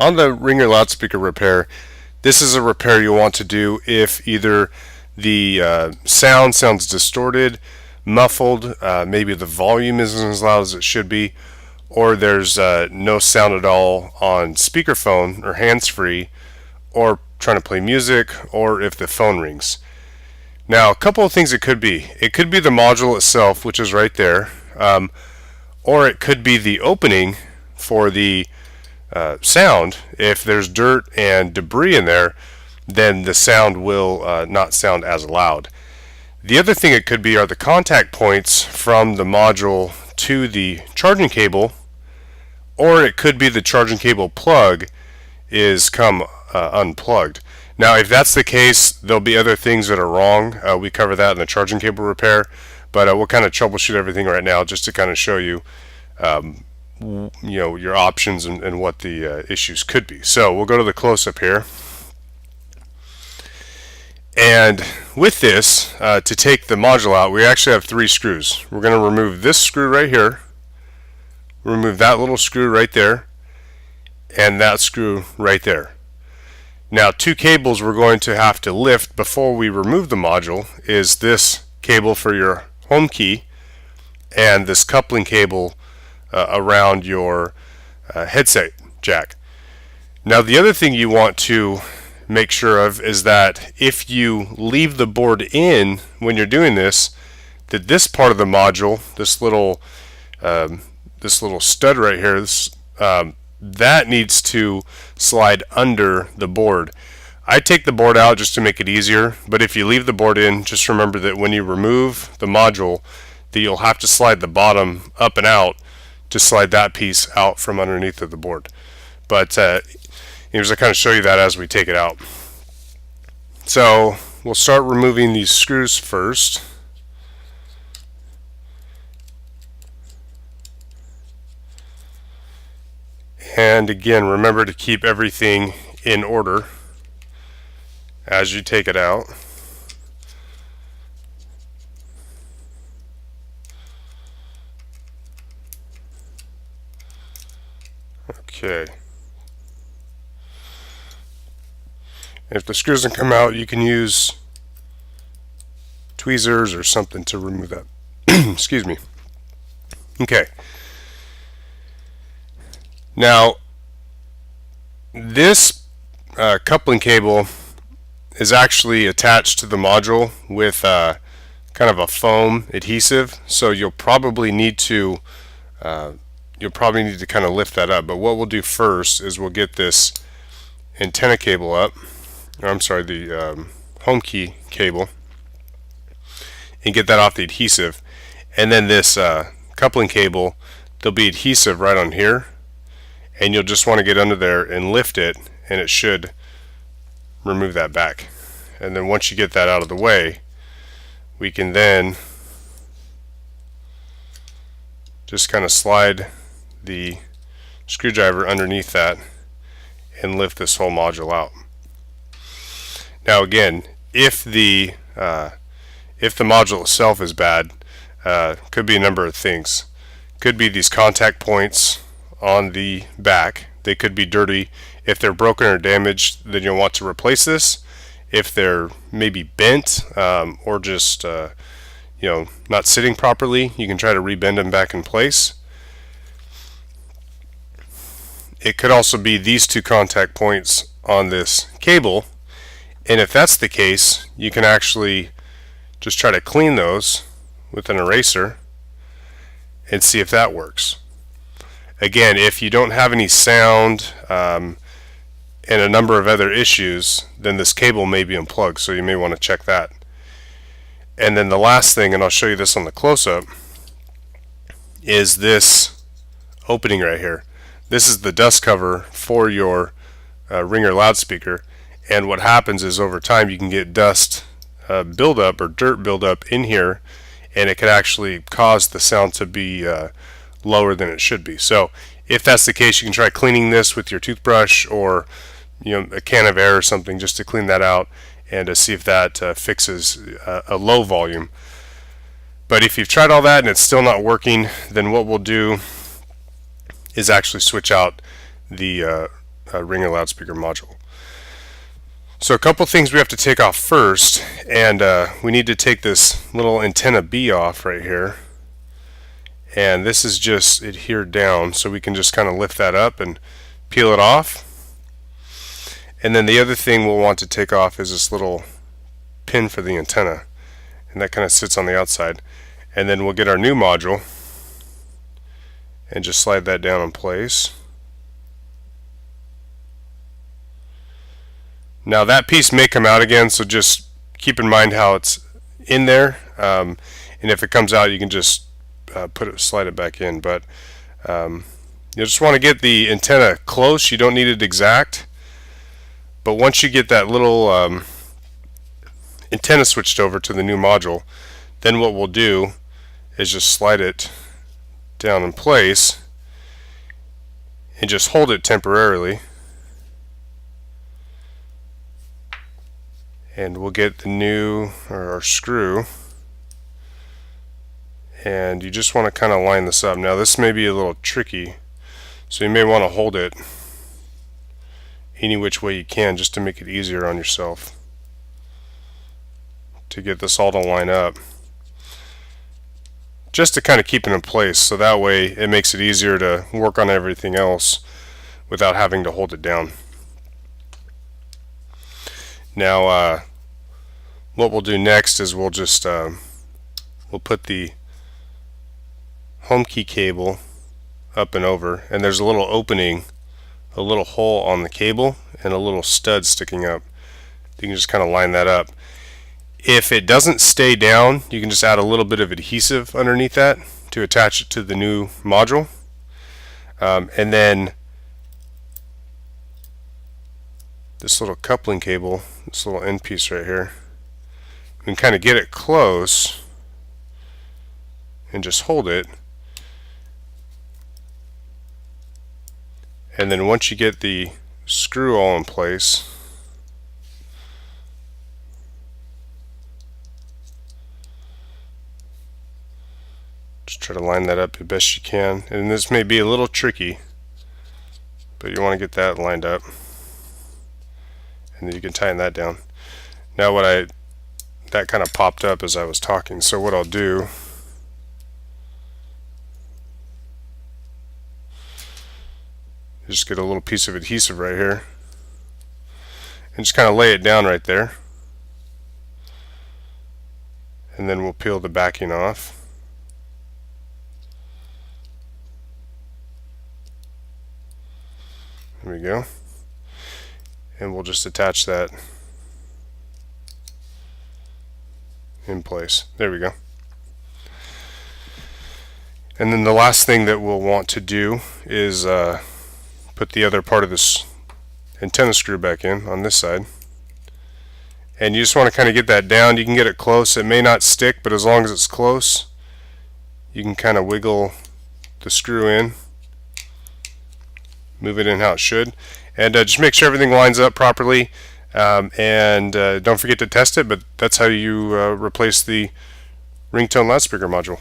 On the ringer loudspeaker repair, this is a repair you'll want to do if either the sound sounds distorted, muffled, maybe the volume isn't as loud as it should be, or there's no sound at all on speakerphone or hands-free, or trying to play music, or if the phone rings. Now, a couple of things it could be. It could be the module itself, which is right there, or it could be the opening for the sound. If there's dirt and debris in there, then the sound will not sound as loud. The other thing it could be are the contact points from the module to the charging cable, or it could be the charging cable plug is unplugged. Now, if that's the case, there'll be other things that are wrong. We cover that in the charging cable repair, but we'll kind of troubleshoot everything right now just to kind of show you, your options and what the issues could be. So we'll go to the close-up here. And with this, to take the module out, we actually have 3 screws. We're going to remove this screw right here, remove that little screw right there, and that screw right there. Now, 2 cables we're going to have to lift before we remove the module is this cable for your home key and this coupling cable around your headset jack. Now, the other thing you want to make sure of is that if you leave the board in when you're doing this, that this part of the module, this little stud right here, that needs to slide under the board. I take the board out just to make it easier, but if you leave the board in, just remember that when you remove the module, that you'll have to slide the bottom up and out to slide that piece out from underneath of the board. But here's I kind of show you that as we take it out. So we'll start removing these screws first. And again, remember to keep everything in order as you take it out. Okay. If the screws don't come out, you can use tweezers or something to remove that. Excuse me. Okay. Now, this coupling cable is actually attached to the module with kind of a foam adhesive, so you'll probably need to kind of lift that up. But what we'll do first is we'll get this antenna cable up, or I'm sorry, the home key cable, and get that off the adhesive. And then this coupling cable, there'll be adhesive right on here, and you'll just want to get under there and lift it, and it should remove that back. And then once you get that out of the way, we can then just kind of slide the screwdriver underneath that and lift this whole module out. Now again, if the module itself is bad, could be a number of things. Could be these contact points on the back. They could be dirty. If they're broken or damaged, then you'll want to replace this. If they're maybe bent or just not sitting properly, you can try to rebend them back in place. It could also be these 2 contact points on this cable, and if that's the case, you can actually just try to clean those with an eraser and see if that works. Again, if you don't have any sound and a number of other issues, then this cable may be unplugged, so you may want to check that. And then the last thing, and I'll show you this on the close-up, is this opening right here. This is the dust cover for your ringer loudspeaker, and what happens is over time you can get dust buildup or dirt buildup in here, and it could actually cause the sound to be lower than it should be. So if that's the case, you can try cleaning this with your toothbrush or a can of air or something just to clean that out and to see if that fixes a low volume. But if you've tried all that and it's still not working, then what we'll do is actually switch out the ringer loudspeaker module. So a couple things we have to take off first, and we need to take this little antenna B off right here, and this is just adhered down, so we can just kind of lift that up and peel it off. And then the other thing we'll want to take off is this little pin for the antenna, and that kind of sits on the outside. And then we'll get our new module and just slide that down in place. Now that piece may come out again, so just keep in mind how it's in there, and if it comes out you can just slide it back in. But you just want to get the antenna close. You don't need it exact, but once you get that little antenna switched over to the new module, then what we'll do is just slide it down in place and just hold it temporarily, and we'll get the new our screw, and you just want to kind of line this up. Now this may be a little tricky, so you may want to hold it any which way you can just to make it easier on yourself to get this all to line up, just to kind of keep it in place, so that way it makes it easier to work on everything else without having to hold it down. Now what we'll do next is we'll just we'll put the home key cable up and over, and there's a little opening, a little hole on the cable and a little stud sticking up. You can just kind of line that up. If it doesn't stay down, you can just add a little bit of adhesive underneath that to attach it to the new module, and then this little coupling cable, this little end piece right here, you can kind of get it close and just hold it, and then once you get the screw all in place, just try to line that up the best you can. And this may be a little tricky, but you want to get that lined up, and then you can tighten that down. Now that kind of popped up as I was talking, so what I'll do is just get a little piece of adhesive right here and just kind of lay it down right there, and then we'll peel the backing off. There we go, and we'll just attach that in place. There we go. And then the last thing that we'll want to do is put the other part of this antenna screw back in on this side, and you just want to kind of get that down. You can get it close. It may not stick, but as long as it's close, you can kind of wiggle the screw in, move it in how it should, and just make sure everything lines up properly, and don't forget to test it. But that's how you replace the ringtone loudspeaker module.